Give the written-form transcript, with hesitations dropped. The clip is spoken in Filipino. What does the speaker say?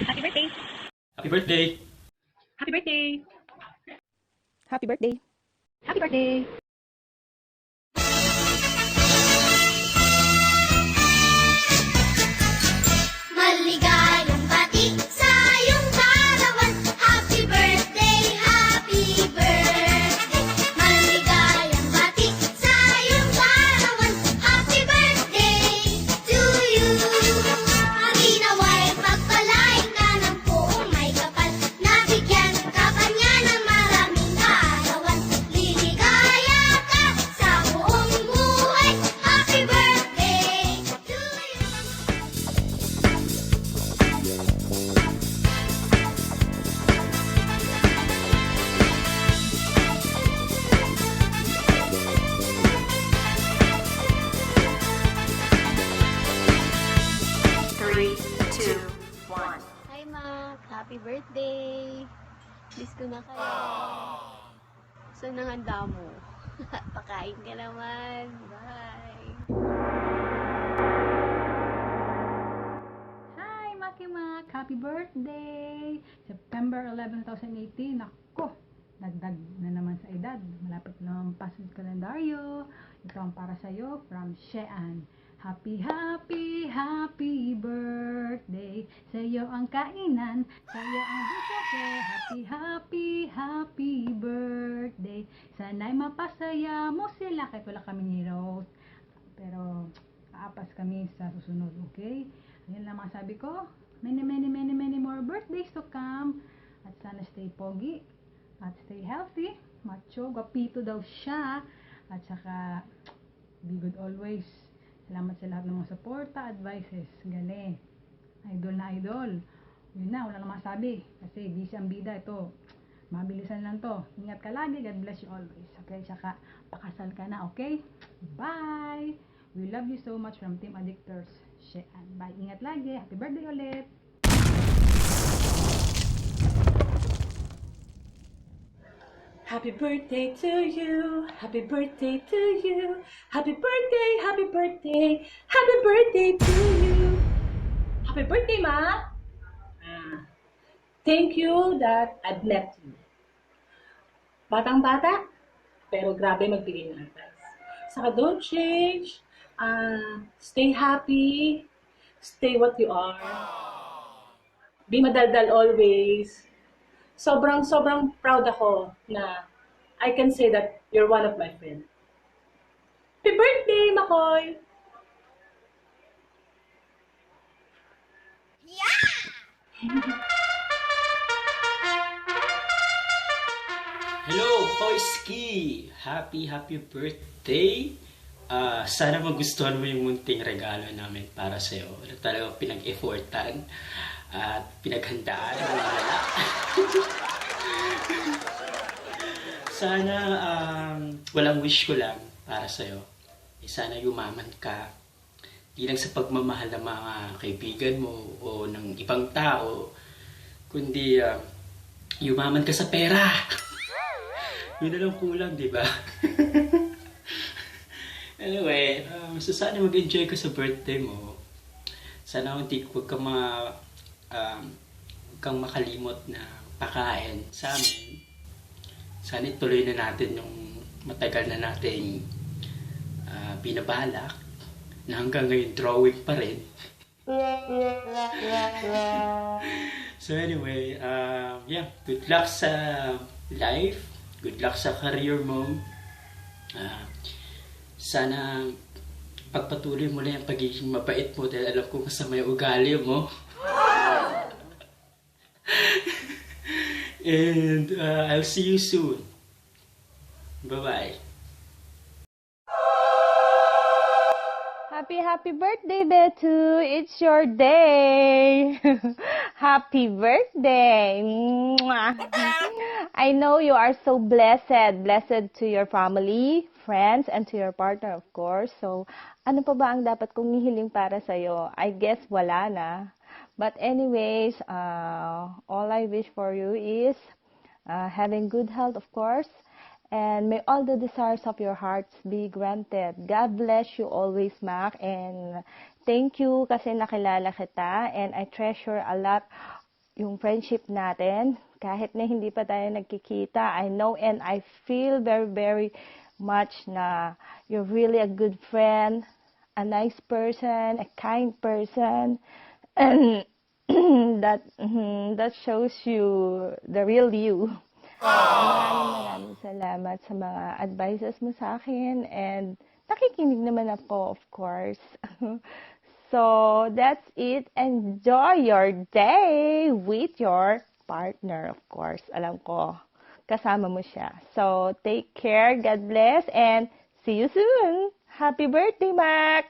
Happy birthday! Happy birthday! Happy birthday! Happy birthday! Happy birthday! Maligayang bati sa iyong karawan. Happy birthday, happy birthday. Maligayang bati sa iyong karawan. Happy birthday to you. Ginawa'y pagpalain ka ng buong may kapal. Nabigyan ka pa niya ng maraming kaarawan. Liligaya ka sa buong buhay. Happy birthday to you. Three, two, one. Hi, Mac. Happy birthday. Miss ko na kayo. Saan ang handa mo? Pakain ka naman. Bye. Hi, Maki Mac! Happy birthday! September 11, 2018. Ako, dagdag na naman sa edad. Malapit na ang pasok kalendaryo. Ito ang para sa'yo from Shean. Happy, happy, happy birthday. Sa'yo ang kainan, sa'yo ang busahe. Happy, happy, happy birthday. Sana'y mapasaya mo sila kahit wala kaming heroes. Pero, aapas kami sa susunod, okay? Ayun lang masabi ko. Many, many, many, many more birthdays to come. At sana stay pogi. At stay healthy. Macho, guwapito daw siya. At saka, be good always. Salamat sa lahat ng mga suporta, advices. Galing. Idol na idol. Yun na, wala na masabi. Kasi busy ang bida ito. Mabilisan lang to. Ingat ka lagi. God bless you always. Okay? Saka, pakasal ka na. Okay? Bye! We love you so much from Team Addictors. Shean. Bye. Ingat lagi. Happy birthday ulit. Happy birthday to you. Happy birthday to you. Happy birthday, happy birthday. Happy birthday to you. Happy birthday, Ma. Thank you that I've met you. Batang-bata, pero grabe magbigay ng advice. Saka don't change. Stay happy. Stay what you are. Be madaldal always. Sobrang proud ako na I can say that you're one of my friends. Happy birthday, Makoy! Hello, Koyski! Happy birthday! Sana magustuhan mo yung munting regalo namin para sa'yo. Na talagang pinag-effortan at pinaghandaan. Sana walang wish ko lang para sa'yo. Sana yumaman ka. Di lang sa pagmamahal ng mga kaibigan mo o ng ibang tao, kundi yumaman ka sa pera. Yun na lang kulang, di ba? Anyway, so sana mag-enjoy ka sa birthday mo. Sana huwag kang makalimot na pakain sa amin. Sana ituloy na natin yung matagal na nating binabalak na hanggang ngayon drawing pa rin. So anyway, yeah, good luck sa life. Good luck sa career mo. Sana pagpatuloy mo lang yung pagiging mabait mo dahil alam ko masama yung ugali mo. And I'll see you soon. Bye-bye. Happy birthday, Betu! It's your day! Happy birthday! Mwah! I know you are so blessed. Blessed to your family, friends, and to your partner, of course. So, ano pa ba ang dapat kong hihiling para sa'yo? I guess wala na. But anyways, all I wish for you is having good health, of course. And may all the desires of your hearts be granted. God bless you always, Mac. And thank you kasi nakilala kita. And I treasure a lot yung friendship natin. Kahit na hindi pa tayo nagkikita, I know and I feel very, very much na you're really a good friend, a nice person, a kind person, and that shows you the real you. Maraming salamat sa mga advices mo sa akin and nakikinig naman ako, of course. So, that's it. Enjoy your day with your partner, of course. Alam ko, kasama mo siya. So, take care, God bless, and see you soon. Happy birthday, Mac!